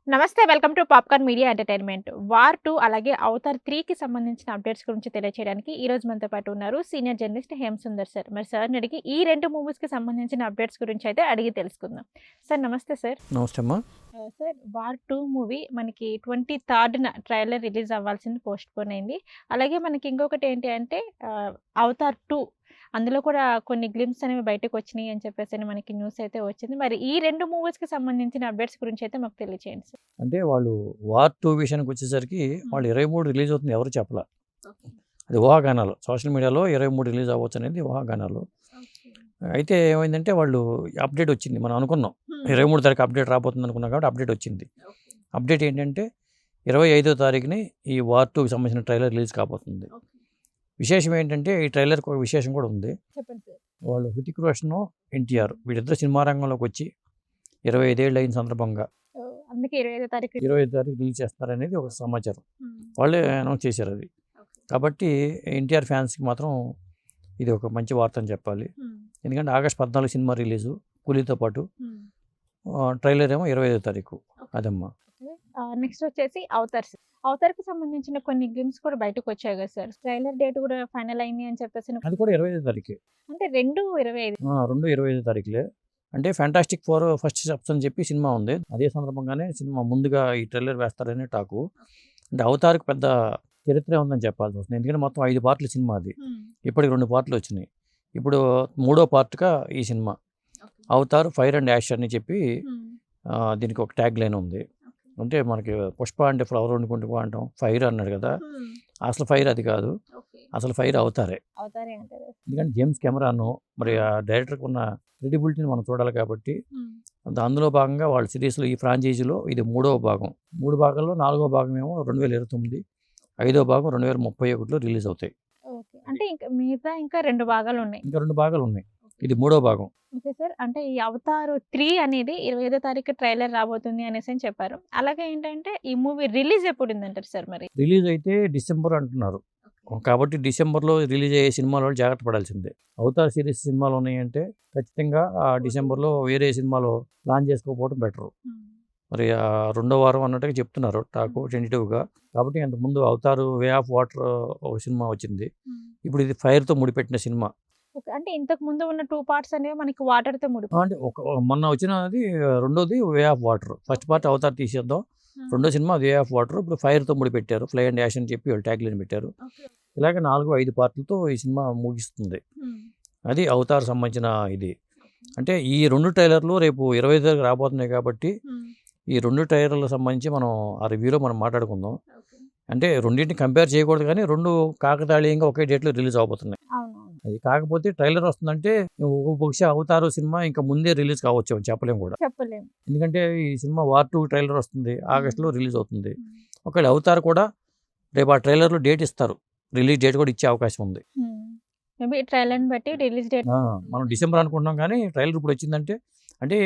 నమస్తే. Welcome to popcorn media entertainment. 'War 2' అలాగే 'Avatar 3'కి సంబంధించిన అప్డేట్స్ గురించి తెలియజేయడానికి ఈరోజు మనతో పాటు ఉన్నారు సీనియర్ జర్నలిస్ట్ హేమసుందర్ సార్. మరి సార్‌ని అడిగి ఈ 2 మూవీస్‌కి సంబంధించిన అప్డేట్స్ గురించి అయితే అడిగి తెలుసుకుందాం. సార్ నమస్తే సార్. నమస్తే అమ్మా. సార్ 'వార్ 2' మూవీ మనకి 23న ట్రైలర్ రిలీజ్ అవ్వాల్సింది పోస్ట్‌పోన్ అయింది. అలాగే మనకి ఇంకొకటి ఏంటి అంటే 'అవతార్ 2' అందులో కూడా కొన్ని గ్లింప్స్ అనేవి బయటకొచ్చినాయి అని చెప్పేసని మనకి న్యూస్ అయితే వచ్చింది. మరి ఈ 2 మూవీస్‌కి సంబంధించిన అప్డేట్స్ గురించి అయితే మాకు తెలియజేయండి సార్. అంటే వాళ్ళు 'వార్ 2' విషయానికొచ్చేసరికి వాళ్ళు 23 రిలీజ్ అవుతుంది ఎవరు చెప్పలా. ఓకే. అది ఊహాగానాలు. సోషల్ మీడియాలో 23 రిలీజ్ అవ్వచ్చనేది ఊహాగానాలు. ఓకే. అయితే ఏమైందంటే వాళ్ళు అప్డేట్ వచ్చింది. మనం అనుకున్నాం 23 తారీఖు అప్డేట్ రాబోతుంది అనుకున్నాం కాబట్టి అప్డేట్ వచ్చింది. ఓకే. అప్డేట్ ఏంటంటే 25వ తారీఖుని ఈ 'వార్ 2'కి సంబంధించిన ట్రైలర్ రిలీజ్ కాబోతుంది. ఓకే. విశేషం ఏంటంటే ఈ ట్రైలర్‌కి ఒక విశేషం కూడా ఉంది. చెప్పండి సార్. వాళ్ళు 'హృతిక్ రోషన్', 'ఎన్టీఆర్' వీళ్ళిద్దరూ సినిమా రంగంలోకి వచ్చి 25 ఏళ్ళు అయిన సందర్భంగా అందుకే 25వ తారీఖు 25 తారీఖు రిలీజ్ చేస్తున్నారనేది ఒక సమాచారం. హ్మ్. వాళ్ళే అనౌన్స్ చేశారు అది. ఓకే. కాబట్టి ఎన్టీఆర్ ఫ్యాన్స్‌కి మాత్రం ఇది ఒక మంచి వార్త అని చెప్పాలి. హ్మ్. ఎందుకంటే ఆగస్ట్ 14 సినిమా రిలీజు 'కూలీతో' పాటు. హ్మ్. ట్రైలర్ ఏమో 25వ తారీఖు. అదమ్మా. ఓకే. నెక్స్ట్ వచ్చేసి 'అవతార్'. 'అవతార్'కి సంబంధించిన కొన్ని గ్లిమ్స్ కూడా బయటకొచ్చాయి కదా సార్. ట్రైలర్ డేట్ కూడా ఫైనల్ అయింది అని చెప్పేసి అది కూడా 25వ తారీఖే. అంటే 2, 25 రెండు 25వ తారీఖులే. అంటే 'ఫ్యాంటాస్టిక్ 4' ఫస్ట్ స్టెప్స్ అని చెప్పి సినిమా ఉంది. అదే సందర్భంగానే సినిమా ముందుగా ఈ ట్రైలర్ వేస్తారనే టాకు. అంటే 'అవతార్'కి పెద్ద చరిత్రే ఉందని చెప్పాల్సి వస్తుంది. ఎందుకంటే మొత్తం 5 పార్ట్ల సినిమా అది. ఇప్పటికి 2 పార్ట్‌లు వచ్చినాయి. ఇప్పుడు మూడో పార్ట్‌గా ఈ సినిమా. 'అవతార్ ఫైర్ అండ్ యాష్' అని చెప్పి దీనికి ఒక ట్యాగ్ లైన్ ఉంది. అంటే మనకి 'పుష్ప' అంటే ఫ్లవర్ వండుకుంటూ అంటాం. ఫైర్ అన్నాడు కదా! అసలు ఫైర్ అది కాదు. అసలు ఫైర్ 'అవతారే'. అవతారే అంటారు. ఎందుకంటే జేమ్స్ కెమెరాను మరి ఆ డైరెక్టర్‌కి ఉన్న క్రెడిబిలిటీని మనం చూడాలి కాబట్టి అందులో భాగంగా వాళ్ళ సిరీస్‌లో ఈ ఫ్రాంచైజీలో ఇది మూడవ భాగం. 3 భాగాల్లో 4వ భాగం ఏమో 2029, ఐదో భాగం 2031లో రిలీజ్ అవుతాయి. ఓకే. అంటే మిగతా ఇంకా 2 భాగాలు ఉన్నాయి. ఇంకా 2 భాగాలు ఉన్నాయి. ఇది మూడో భాగం. Okay sir. అంటే ఈ 'అవతార్ 3' అనేది 25వ తారీఖు ట్రైలర్ రాబోతుంది అనేసని చెప్పారు. అలాగే ఏంటంటే ఈ మూవీ రిలీజ్ ఎప్పుడుందంటారు సార్ మరి? రిలీజ్ అయితే డిసెంబర్ అంటున్నారు. కాబట్టి డిసెంబర్‌లో రిలీజ్ అయ్యే సినిమాల వాళ్ళు జాగ్రత్త పడాల్సిందే. 'అవతార్' సిరీస్ సినిమాలు ఉన్నాయంటే ఖచ్చితంగా డిసెంబర్‌లో వేరే సినిమాలో ప్లాన్ చేసుకోకపోవడం బెటరు. మరి రెండో వారం అన్నట్టుగా చెప్తున్నారు టాకు టెంటేటివ్‌గా. కాబట్టి అంతకుముందు 'అవతార్ వే ఆఫ్ వాటర్' ఒక సినిమా వచ్చింది. ఇప్పుడు ఇది ఫైర్‌తో ముడిపెట్టిన సినిమా. ఓకే. అంటే ఇంతకు ముందు ఉన్న 2 పార్ట్స్ అనేవి మనకి వాటర్‌తో అంటే మొన్న వచ్చినది రెండోది 'way of water'. First part 'Avatar' తీసేద్దాం. రెండో సినిమా 'వే ఆఫ్ వాటర్'. ఇప్పుడు ఫైర్‌తో ముడిపెట్టారు. 'ఫ్లై అండ్ యాష్' అని చెప్పి వాళ్ళు ట్యాగ్ లైన్ పెట్టారు. ఇలాగ 4, 5 పార్ట్‌లతో ఈ సినిమా ముగిస్తుంది. అది 'అవతార్' సంబంధించిన ఇది. అంటే ఈ 2 ట్రైలర్‌లు రేపు 25 తారీఖు రాబోతున్నాయి కాబట్టి ఈ 2 ట్రైలర్‌లకు సంబంధించి మనం ఆ రివ్యూలో మనం మాట్లాడుకుందాం. అంటే రెండింటిని కంపేర్ చేయకూడదు కానీ 2 కాకతాళీయంగా ఒకే డేట్‌లో రిలీజ్ అవబోతున్నాయి. అవునవును. అది కాకపోతే ట్రైలర్ వస్తుందంటే బహుశా 'అవతార్' సినిమా ఇంకా ముందే రిలీజ్ కావచ్చు అని చెప్పలేము కూడా. చెప్పలేము. ఎందుకంటే ఈ సినిమా 'వార్ 2' ట్రైలర్ వస్తుంది. ఆగస్టులో రిలీజ్ అవుతుంది. ఒకవేళ 'అవతార్' కూడా రేపు ఆ ట్రైలర్‌లో డేట్ ఇస్తారు. రిలీజ్ డేట్ కూడా ఇచ్చే అవకాశం ఉంది. మేబీ ట్రైలర్‌ని బట్టి రిలీజ్ డేట్ మనం డిసెంబర్ అనుకుంటున్నాం కానీ ట్రైలర్ ఇప్పుడు వచ్చిందంటే అంటే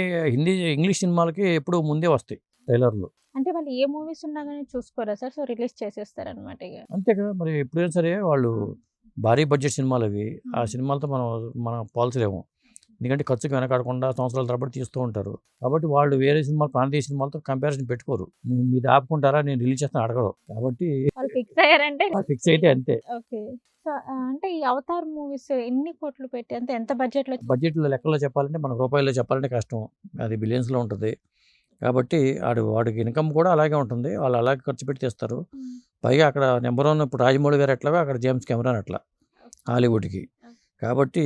ఇంగ్లీష్ సినిమాలకి ఎప్పుడు ముందే వస్తాయి ట్రైలర్లు. అంటే వాళ్ళు ఏ మూవీస్ ఉన్నా గాని చూసుకోరా సార్? సో రిలీజ్ చేసేస్తారనమాట ఇగ. అంతే కదా! మరి ఎప్పుడైనా సరే వాళ్ళు భారీ బడ్జెట్ సినిమాలు అవి. ఆ సినిమాలతో మనం పోల్చలేము. ఎందుకంటే ఖర్చుకి వెనకాడకుండా సంవత్సరాల తరబడి తీస్తూ ఉంటారు. కాబట్టి వాళ్ళు వేరే సినిమాలు ప్రాంతీయ సినిమాలతో కంపారిజన్ పెట్టుకోరు. మీరు ఆపుకుంటారా నేను రిలీజ్ చేస్తాను అడగరు. కాబట్టి వాళ్ళు ఫిక్స్ అయ్యారంటే ఫిక్స్ అయితే అంతే. ఓకే. సో అంటే ఈ 'అవతార్' మూవీస్ ఎన్ని కోట్లు పెట్టి అంటే ఎంత బడ్జెట్‌లో బడ్జెట్‌లో లెక్కల్లో చెప్పాలంటే మనకు రూపాయల్లో చెప్పాలంటే కష్టం. అది బిలియన్స్‌లో ఉంటది. కాబట్టి వాడికి ఇన్‌కమ్ కూడా అలాగే ఉంటుంది. వాళ్ళు అలాగే ఖర్చు పెట్టి తీస్తారు. పైగా అక్కడ నంబర్ 1 ఇప్పుడు రాజమౌళి గారు ఎట్లాగో అక్కడ జేమ్స్ కెమెరాన్ అట్లా హాలీవుడ్‌కి. కాబట్టి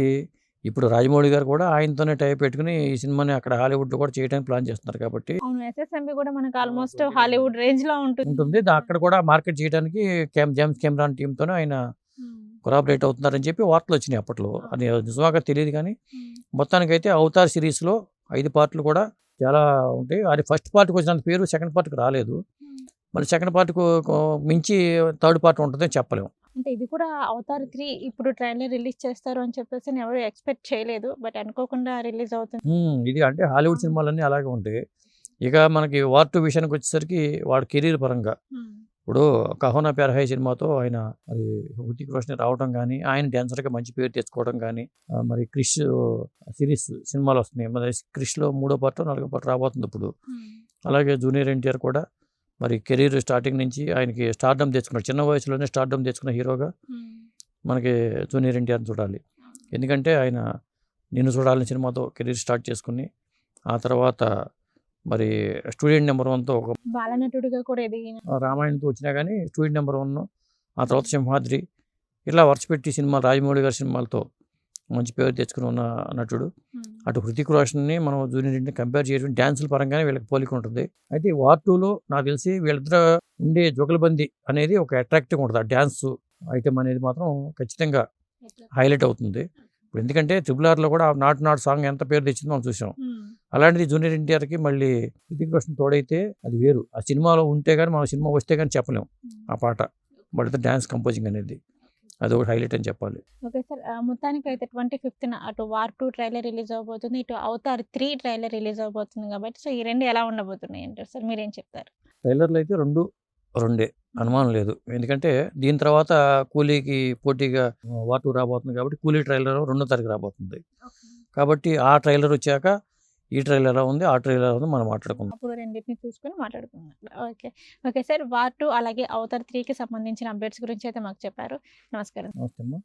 ఇప్పుడు రాజమౌళి గారు కూడా ఆయనతోనే టై పెట్టుకుని ఈ సినిమాని అక్కడ హాలీవుడ్‌లో కూడా చేయడానికి ప్లాన్ చేస్తున్నారు కాబట్టి అవును. ఎస్ఎస్ఎంబి కూడా మనకు ఆల్‌మోస్ట్ హాలీవుడ్ రేంజ్‌లో ఉంటుంది. ఉంటుంది. అక్కడ కూడా మార్కెట్ చేయడానికి జేమ్స్ కెమెరాన్ టీమ్‌తోనే ఆయన కొలాబరేట్ అవుతున్నారని చెప్పి వార్తలొచ్చినాయి అప్పట్లో. అది నిజంగా తెలీదు కానీ మొత్తానికైతే 'అవతార్' సిరీస్‌లో 5 పార్ట్‌లు కూడా చాలా ఉంటాయి. అది ఫస్ట్ పార్ట్‌కి వచ్చినంత పేరు సెకండ్ పార్ట్‌కి రాలేదు. మళ్ళీ సెకండ్ పార్ట్‌కు మించి థర్డ్ పార్ట్ ఉంటదని చెప్పలేము. అంటే ఇది కూడా 'అవతార్ 3' ఇప్పుడు ట్రైలర్ రిలీజ్ చేస్తారు అని చెప్పేసి ఎవరు ఎక్స్‌పెక్ట్ చేయలేదు. బట్ అనుకోకుండా రిలీజ్ అవుతుంది. ఇది అంటే హాలీవుడ్ సినిమాలన్నీ అలాగే ఉంటాయి. ఇక మనకి 'వార్ 2' విషయానికి వచ్చేసరికి వాడి కెరీర్ పరంగా ఇప్పుడు 'కహోనా ప్యార్ హై' సినిమాతో ఆయన మరి హృతిక్ రోషన్ రావడం కానీ, ఆయన డాన్సర్‌గా మంచి పేరు తెచ్చుకోవడం కానీ, మరి 'క్రిష్' సిరీస్ సినిమాలు వస్తున్నాయి. మరి 'క్రిష్‌లో' మూడో పార్టో, నాలుగో పార్ట్ రాబోతుంది ఇప్పుడు. అలాగే జూనియర్ ఎన్టీఆర్ కూడా మరి కెరీర్ స్టార్టింగ్ నుంచి ఆయనకి స్టార్డమ్ తెచ్చుకున్నాడు. చిన్న వయసులోనే స్టార్డమ్ తెచ్చుకున్న హీరోగా మనకి జూనియర్ ఎన్టీఆర్ని చూడాలి. ఎందుకంటే ఆయన 'నిన్ను చూడాలని' సినిమాతో కెరీర్ స్టార్ట్ చేసుకుని, ఆ తర్వాత మరి స్టూడెంట్ నెంబర్ 1తో ఒక బాలనటుడిగా కూడా ఎదిగిన. రామాయణంతో వచ్చినా కానీ స్టూడెంట్ నెంబర్ 1, ఆ తర్వాత సింహాద్రి, ఇలా వరుసపెట్టి సినిమా రాజమౌళి గారి సినిమాలతో మంచి పేరు తెచ్చుకుని ఉన్న నటుడు. అటు హృతిక్ రోషన్ని మనం జూనియర్ ఎన్టీఆర్ని కంపేర్ చేయడం డాన్సుల పరంగానే వీళ్ళకి పోలిక ఉంటుంది. అయితే వార్ 2లో నాకు తెలిసి వీళ్ళిద్దరు ఉండే జుగలబందీ అనేది ఒక అట్రాక్టివ్గా ఉంటుంది. ఆ డ్యాన్స్ ఐటమ్ అనేది మాత్రం ఖచ్చితంగా హైలైట్ అవుతుంది. ఇప్పుడు ఎందుకంటే 'RRR'లో కూడా 'నాట్ నాట్' సాంగ్ ఎంత పేరు తెచ్చిందో మనం చూసాం. అలాంటిది జూనియర్ ఎన్టీఆర్కి మళ్ళీ హృతిక్ రోషన్ తోడైతే అది వేరు. ఆ సినిమాలో ఉంటే కానీ మన సినిమా వస్తే కానీ చెప్పలేము ఆ పాట. బట్ డ్యాన్స్ కంపోజింగ్ అనేది అది ఒకటి హైలైట్ అని చెప్పాలి. Okay sir. మొత్తానికి అయితే 25న అటు వార్ 2 ట్రైలర్ రిలీజ్ అవబోతుంది, ఇటు అవతార్ 3 ట్రైలర్ రిలీజ్ అవబోతుంది కాబట్టి సో ఈ రెండు ఎలా ఉండబోతున్నాయి అంటారు సార్, మీరేం చెప్తారు? ట్రైలర్లు అయితే రెండే అనుమానం లేదు. ఎందుకంటే దీని తర్వాత కూలీకి పోటీగా వార్ 2 రాబోతుంది కాబట్టి కూలీ ట్రైలర్ 2వ తారీఖు రాబోతుంది. కాబట్టి ఆ ట్రైలర్ వచ్చాక ఈ ట్రైలర్ ఎలా ఉంది, ఆ ట్రైలర్ ఎలా ఉంది మనం మాట్లాడుకుందాం. అప్పుడు రెండింటిని చూసుకొని మాట్లాడుకుందాం. ఓకే. Okay sir. వార్ 2 అలాగే అవతార్ 3కి సంబంధించిన అప్డేట్స్ గురించి అయితే మాకు చెప్పారు. నమస్కారం. నమస్తే అమ్మా.